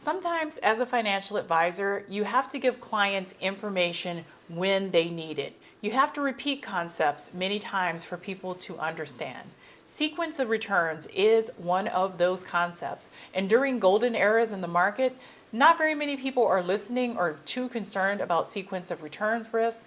Sometimes, as a financial advisor, you have to give clients information when they need it. You have to repeat concepts many times for people to understand. Sequence of returns is one of those concepts. And during golden eras in the market, not very many people are listening or too concerned about sequence of returns risk.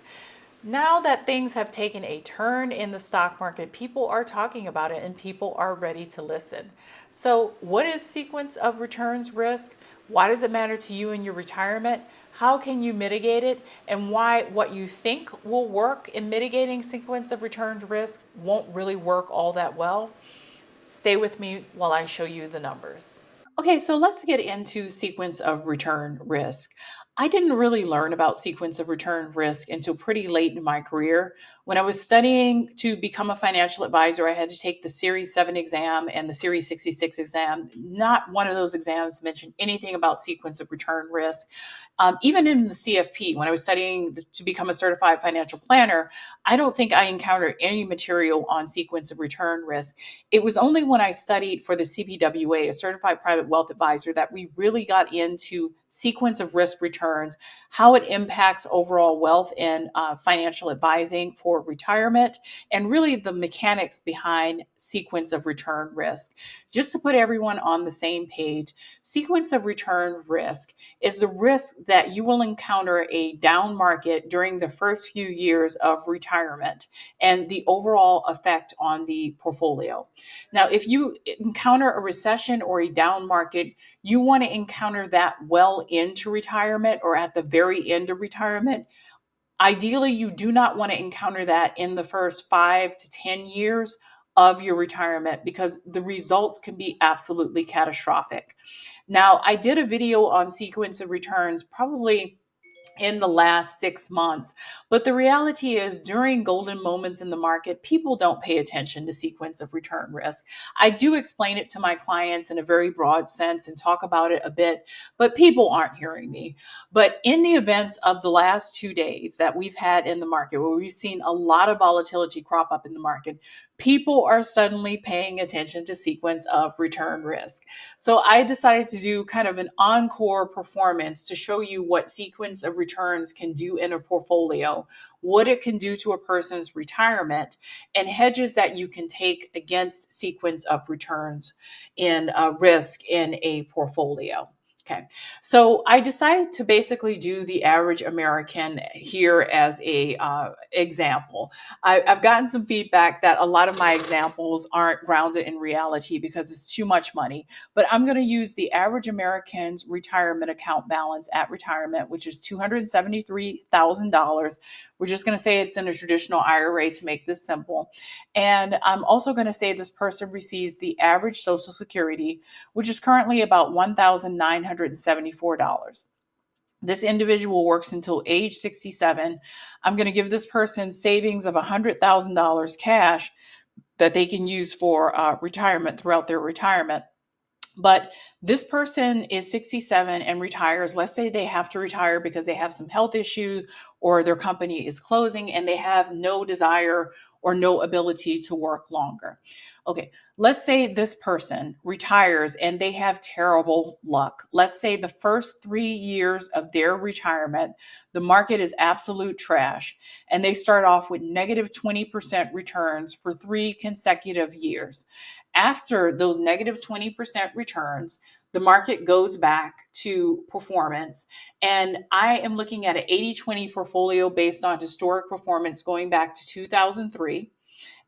Now that things have taken a turn in the stock market, people are talking about it and people are ready to listen. So, what is sequence of returns risk? Why does it matter to you in your retirement? How can you mitigate it? And why what you think will work in mitigating sequence of returns risk won't really work all that well? Stay with me while I show you the numbers. Okay, so let's get into sequence of return risk. I didn't really learn about sequence of return risk until pretty late in my career. When I was studying to become a financial advisor, I had to take the Series 7 exam and the Series 66 exam. Not one of those exams mentioned anything about sequence of return risk. Even in the CFP, when I was studying to become a certified financial planner, I don't think I encountered any material on sequence of return risk. It was only when I studied for the CPWA, a certified private wealth advisor, that we really got into sequence of risk returns, how it impacts overall wealth and financial advising for retirement, and really the mechanics behind sequence of return risk. Just to put everyone on the same page, sequence of return risk is the risk that you will encounter a down market during the first few years of retirement and the overall effect on the portfolio. Now, if you encounter a recession or a down market, you want to encounter that well into retirement or at the very end of retirement. Ideally, you do not want to encounter that in the first 5 to 10 years of your retirement because the results can be absolutely catastrophic. Now, I did a video on sequence of returns probably in the last 6 months. But the reality is, during golden moments in the market, people don't pay attention to sequence of return risk. I do explain it to my clients in a very broad sense and talk about it a bit, but people aren't hearing me. But in the events of the last 2 days that we've had in the market, where we've seen a lot of volatility crop up in the market, people are suddenly paying attention to sequence of return risk. So I decided to do kind of an encore performance to show you what sequence of returns can do in a portfolio, what it can do to a person's retirement, and hedges that you can take against sequence of returns in risk in a portfolio. Okay, so I decided to basically do the average American here as a example. I've gotten some feedback that a lot of my examples aren't grounded in reality because it's too much money. But I'm going to use the average American's retirement account balance at retirement, which is $273,000. We're just going to say it's in a traditional IRA to make this simple. And I'm also going to say this person receives the average Social Security, which is currently about $1,974. This individual works until age 67. I'm going to give this person savings of $100,000 cash that they can use for retirement throughout their retirement. But this person is 67 and retires. Let's say they have to retire because they have some health issue or their company is closing and they have no desire or no ability to work longer. Okay, let's say this person retires and they have terrible luck. Let's say the first 3 years of their retirement, the market is absolute trash, and they start off with negative 20% returns for 3 consecutive years. After those negative 20% returns, the market goes back to performance. And I am looking at an 80-20 portfolio based on historic performance going back to 2003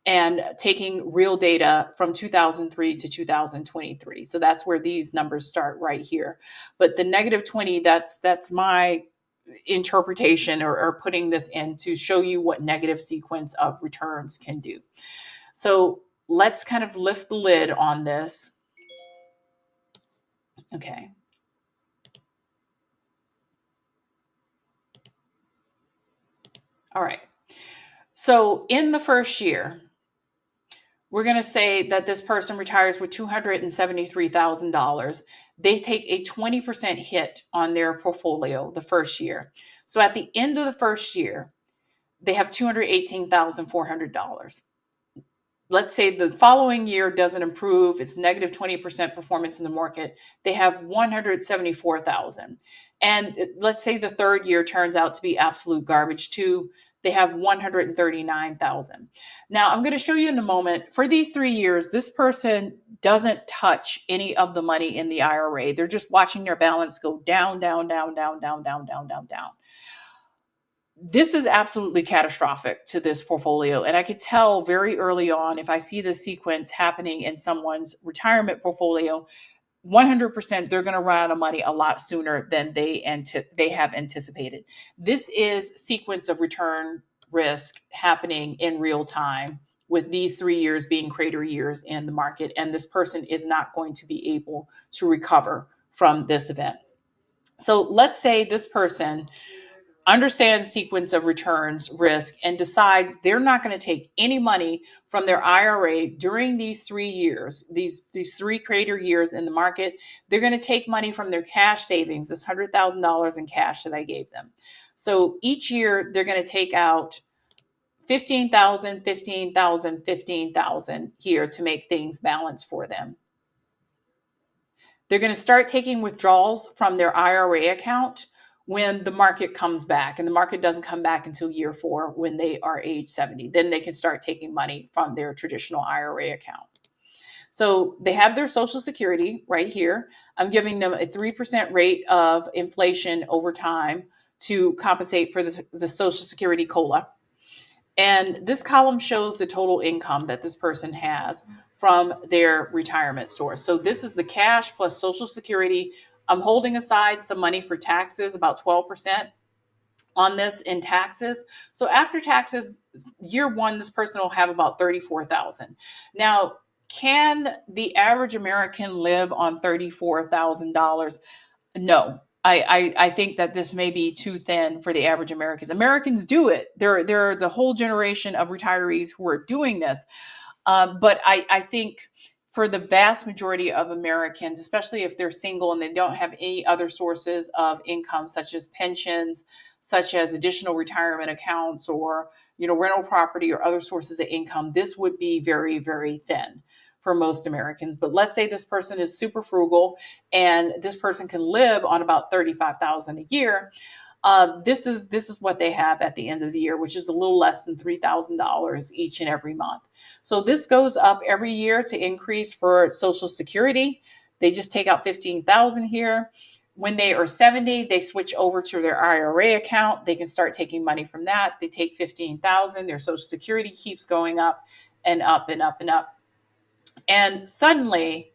and taking real data from 2003 to 2023. So that's where these numbers start right here. But the negative 20, that's my interpretation or putting this in to show you what negative sequence of returns can do. So let's kind of lift the lid on this. Okay. All right. So in the first year, we're going to say that this person retires with $273,000. They take a 20% hit on their portfolio the first year. So at the end of the first year, they have $218,400. let's say the following year doesn't improve, it's negative 20% performance in the market, they have 174,000. And let's say the third year turns out to be absolute garbage too, they have 139,000. Now, I'm going to show you in a moment, for these 3 years, this person doesn't touch any of the money in the IRA. They're just watching their balance go down, down, down, down, down, down, down, down, down. This is absolutely catastrophic to this portfolio. And I could tell very early on, if I see the sequence happening in someone's retirement portfolio, 100% they're going to run out of money a lot sooner than they have anticipated. This is sequence of return risk happening in real time, with these 3 years being crater years in the market. And this person is not going to be able to recover from this event. So let's say this person understands sequence of returns risk and decides they're not going to take any money from their IRA during these 3 years, these 3 crater years in the market. They're going to take money from their cash savings, this $100,000 in cash that I gave them. So each year they're going to take out 15,000, 15,000, 15,000 here to make things balance for them. They're going to start taking withdrawals from their IRA account when the market comes back, and the market doesn't come back until year 4 when they are age 70. Then they can start taking money from their traditional IRA account. So they have their Social Security right here. I'm giving them a 3% rate of inflation over time to compensate for the Social Security COLA. And this column shows the total income that this person has from their retirement source. So this is the cash plus Social Security. I'm holding aside some money for taxes, about 12% on this in taxes. So after taxes, year 1, this person will have about 34,000. Now, can the average American live on $34,000? No. I think that this may be too thin for the average Americans. Americans do it. There's a whole generation of retirees who are doing this. But I think for the vast majority of Americans, especially if they're single and they don't have any other sources of income, such as pensions, such as additional retirement accounts, or rental property or other sources of income, this would be very, very thin for most Americans. But let's say this person is super frugal and this person can live on about 35,000 a year. This is what they have at the end of the year, which is a little less than $3,000 each and every month. So this goes up every year to increase for Social Security. They just take out 15,000 here. When they are 70, they switch over to their IRA account. They can start taking money from that. They take 15,000. Their Social Security keeps going up and up and up and up. And suddenly,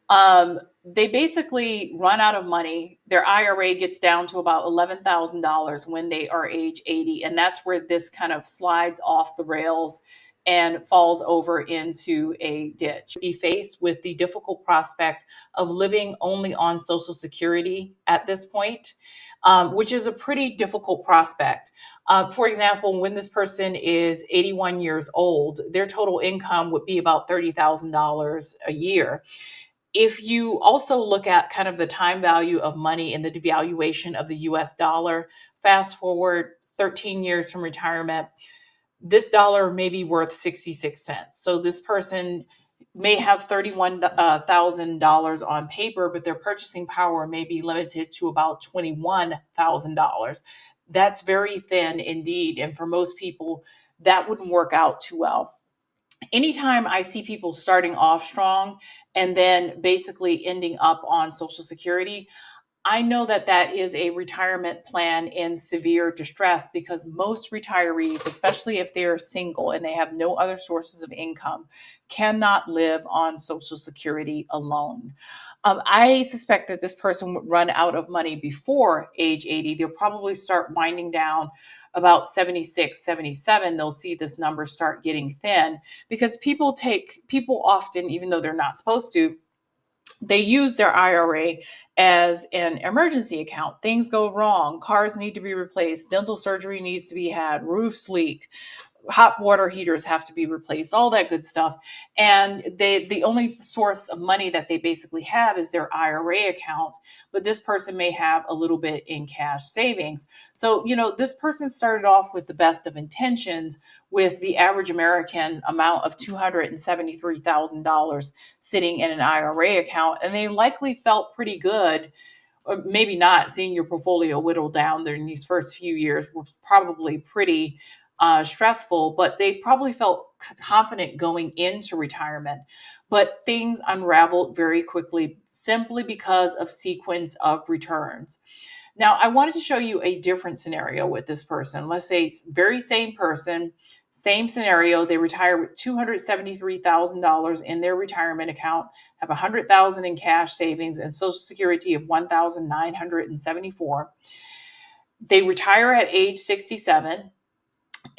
they basically run out of money. Their IRA gets down to about $11,000 when they are age 80. And that's where this kind of slides off the rails and falls over into a ditch. Be faced with the difficult prospect of living only on Social Security at this point, which is a pretty difficult prospect. For example, when this person is 81 years old, their total income would be about $30,000 a year. If you also look at kind of the time value of money and the devaluation of the US dollar, fast forward 13 years from retirement, this dollar may be worth 66 cents. So this person may have $31,000 on paper, but their purchasing power may be limited to about $21,000. That's very thin indeed. And for most people, that wouldn't work out too well. Anytime I see people starting off strong and then basically ending up on Social Security, I know that that is a retirement plan in severe distress, because most retirees, especially if they're single and they have no other sources of income, cannot live on Social Security alone. I suspect that this person would run out of money before age 80. They'll probably start winding down about 76, 77. They'll see this number start getting thin, because people often, even though they're not supposed to, they use their IRA as an emergency account. Things go wrong, cars need to be replaced, dental surgery needs to be had, roofs leak, hot water heaters have to be replaced, all that good stuff. And the only source of money that they basically have is their IRA account, but this person may have a little bit in cash savings. So, this person started off with the best of intentions, with the average American amount of $273,000 sitting in an IRA account, and they likely felt pretty good, or maybe not. Seeing your portfolio whittle down during these first few years was probably pretty stressful, but they probably felt confident going into retirement. But things unraveled very quickly simply because of sequence of returns. Now, I wanted to show you a different scenario with this person. Let's say it's very same person, same scenario. They retire with $273,000 in their retirement account, have $100,000 in cash savings, and Social Security of $1,974. They retire at age 67,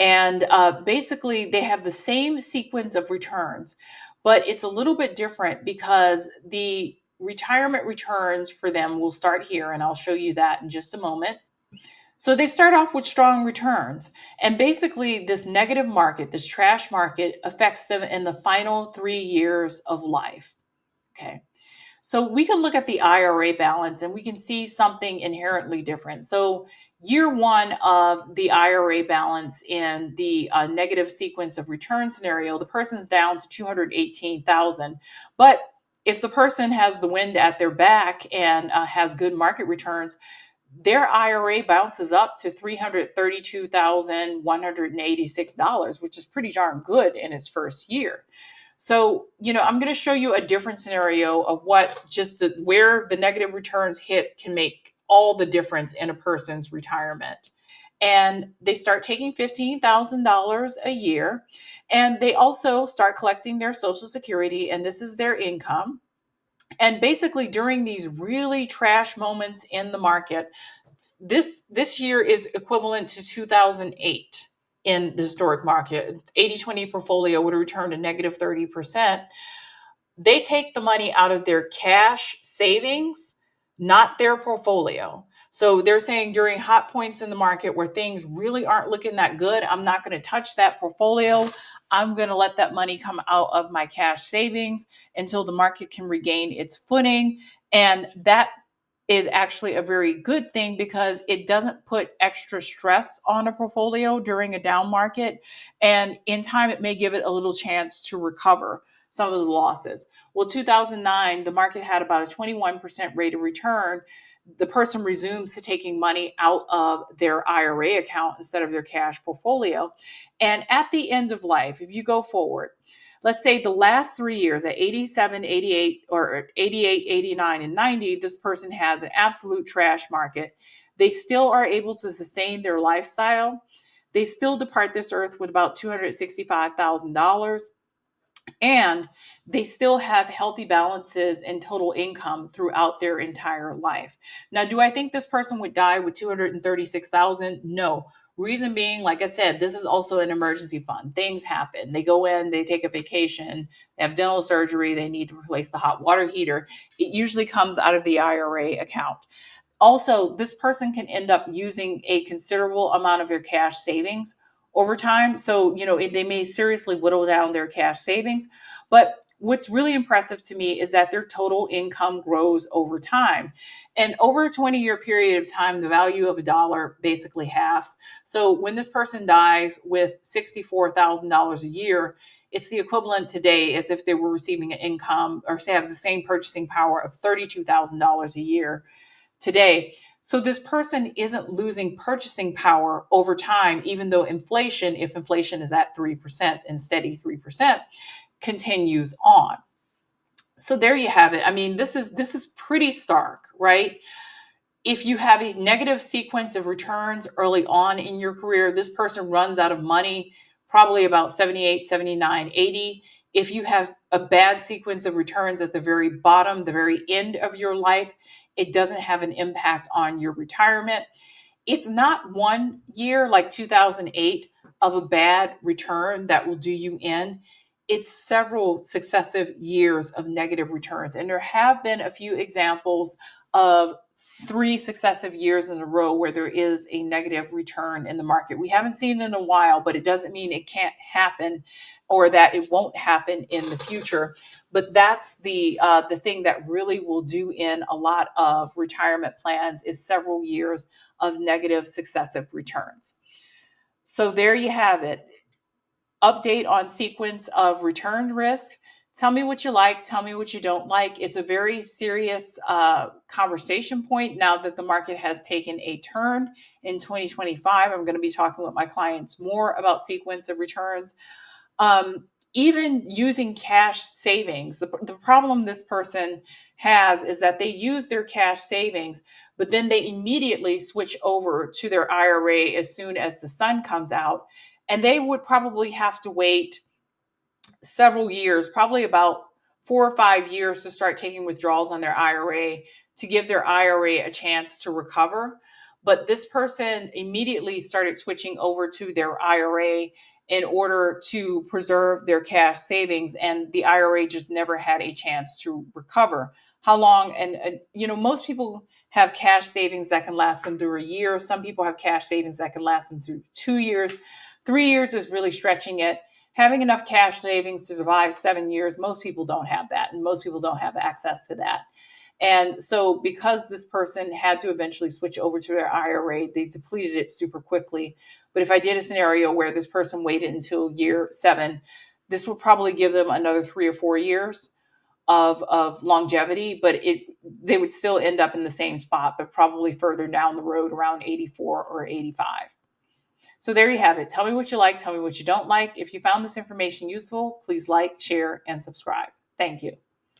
and basically they have the same sequence of returns, but it's a little bit different because the retirement returns for them will start here, and I'll show you that in just a moment. So they start off with strong returns, and basically this negative market, this trash market, affects them in the final 3 years of life. Okay. So we can look at the IRA balance and we can see something inherently different. So year one of the IRA balance in the negative sequence of return scenario, the person's down to 218,000. But if the person has the wind at their back and has good market returns, their IRA bounces up to $332,186, which is pretty darn good in its first year. So, I'm going to show you a different scenario of where the negative returns hit can make all the difference in a person's retirement. And they start taking $15,000 a year, and they also start collecting their Social Security, and this is their income. And basically, during these really trash moments in the market, this year is equivalent to 2008 in the historic market. 80/20 portfolio would have returned a negative 30%. They take the money out of their cash savings, not their portfolio. So they're saying during hot points in the market where things really aren't looking that good, I'm not going to touch that portfolio. I'm going to let that money come out of my cash savings until the market can regain its footing. And that is actually a very good thing because it doesn't put extra stress on a portfolio during a down market. And in time, it may give it a little chance to recover some of the losses. Well, 2009, the market had about a 21% rate of return. The person resumes to taking money out of their IRA account instead of their cash portfolio. And at the end of life, if you go forward, let's say the last 3 years at 87, 88, or 88, 89, and 90, this person has an absolute trash market. They still are able to sustain their lifestyle. They still depart this earth with about $265,000. And they still have healthy balances in total income throughout their entire life. Now, do I think this person would die with 236,000? No. Reason being, like I said, this is also an emergency fund. Things happen. They go in, they take a vacation, they have dental surgery, they need to replace the hot water heater. It usually comes out of the IRA account. Also, this person can end up using a considerable amount of their cash savings over time. So, they may seriously whittle down their cash savings. But what's really impressive to me is that their total income grows over time. And over a 20-year period of time, the value of a dollar basically halves. So when this person dies with $64,000 a year, it's the equivalent today as if they were receiving an income or say have the same purchasing power of $32,000 a year today. So this person isn't losing purchasing power over time, even though inflation, if inflation is at 3% and steady 3%, continues on. So there you have it. I mean, this is pretty stark, right? If you have a negative sequence of returns early on in your career, this person runs out of money probably about 78, 79, 80. If you have a bad sequence of returns at the very bottom, the very end of your life, it doesn't have an impact on your retirement. It's not 1 year like 2008 of a bad return that will do you in. It's several successive years of negative returns. And there have been a few examples of 3 successive years in a row where there is a negative return in the market. We haven't seen it in a while, but it doesn't mean it can't happen or that it won't happen in the future. But that's the thing that really will do in a lot of retirement plans is several years of negative successive returns. So there you have it. Update on sequence of return risk. Tell me what you like. Tell me what you don't like. It's a very serious conversation point now that the market has taken a turn in 2025. I'm going to be talking with my clients more about sequence of returns. Even using cash savings. The problem this person has is that they use their cash savings, but then they immediately switch over to their IRA as soon as the sun comes out. And they would probably have to wait several years, probably about 4 or 5 years, to start taking withdrawals on their IRA to give their IRA a chance to recover. But this person immediately started switching over to their IRA in order to preserve their cash savings, and the IRA just never had a chance to recover. How long? And most people have cash savings that can last them through a year. Some people have cash savings that can last them through 2 years. 3 years is really stretching it. Having enough cash savings to survive 7 years, most people don't have that, and most people don't have access to that. And so because this person had to eventually switch over to their IRA, they depleted it super quickly. But if I did a scenario where this person waited until year 7, this would probably give them another 3 or 4 years of longevity, but they would still end up in the same spot, but probably further down the road around 84 or 85. So there you have it. Tell me what you like. Tell me what you don't like. If you found this information useful, please like, share, and subscribe. Thank you.